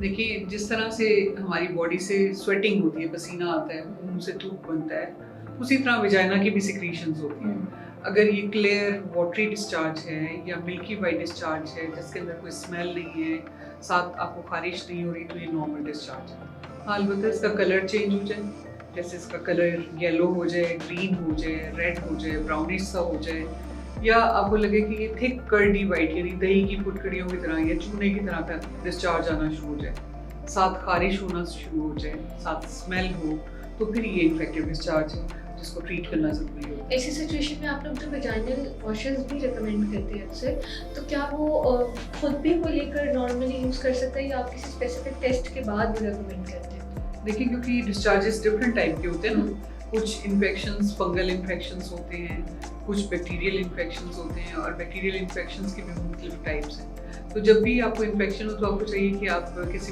देखिए, जिस तरह से हमारी बॉडी से स्वेटिंग होती है, पसीना आता है, मुँह से थूक बनता है, उसी तरह वजाइना की भी सिक्रीशंस होती हैं। अगर ये क्लियर वाटरी डिस्चार्ज है या मिल्की वाइट डिस्चार्ज है जिसके अंदर कोई स्मेल नहीं है, साथ आपको ख़ारिश नहीं हो रही, तो ये नॉर्मल डिस्चार्ज है। हाँ, अलबत्ता इसका कलर चेंज हो जाए, जैसे इसका कलर येलो हो जाए, ग्रीन हो जाए, रेड हो जाए, ब्राउनिश सा हो जाए, या आपको लगे कि ये थिक कर्डी वाइट यानी दही की फुटकड़ियों की तरह या चूने की तरह का डिस्चार्ज आना शुरू हो जाए, साथ ख़ारिश होना शुरू हो जाए, साथ स्मेल हो, तो फिर ये इन्फेक्टिव डिस्चार्ज है जिसको ट्रीट करना ज़रूरी होता है। ऐसी सिचुएशन में आप लोग जो वेजाइनल वॉशेस भी रिकमेंड करते हैं अक्सर, तो क्या वो खुद भी वो लेकर नॉर्मली यूज़ कर सकता है या आप किसी स्पेसिफिक टेस्ट के बाद वो रिकमेंड करते हैं? देखिए, क्योंकि डिस्चार्जेस डिफरेंट टाइप के होते हैं ना, कुछ इन्फेक्शंस फंगल इन्फेक्शंस होते हैं, कुछ बैक्टीरियल इन्फेक्शंस होते हैं, और बैक्टीरियल इन्फेक्शंस के भी मुख्तलिफ टाइप्स हैं। तो जब भी आपको इन्फेक्शन हो तो आपको चाहिए कि आप किसी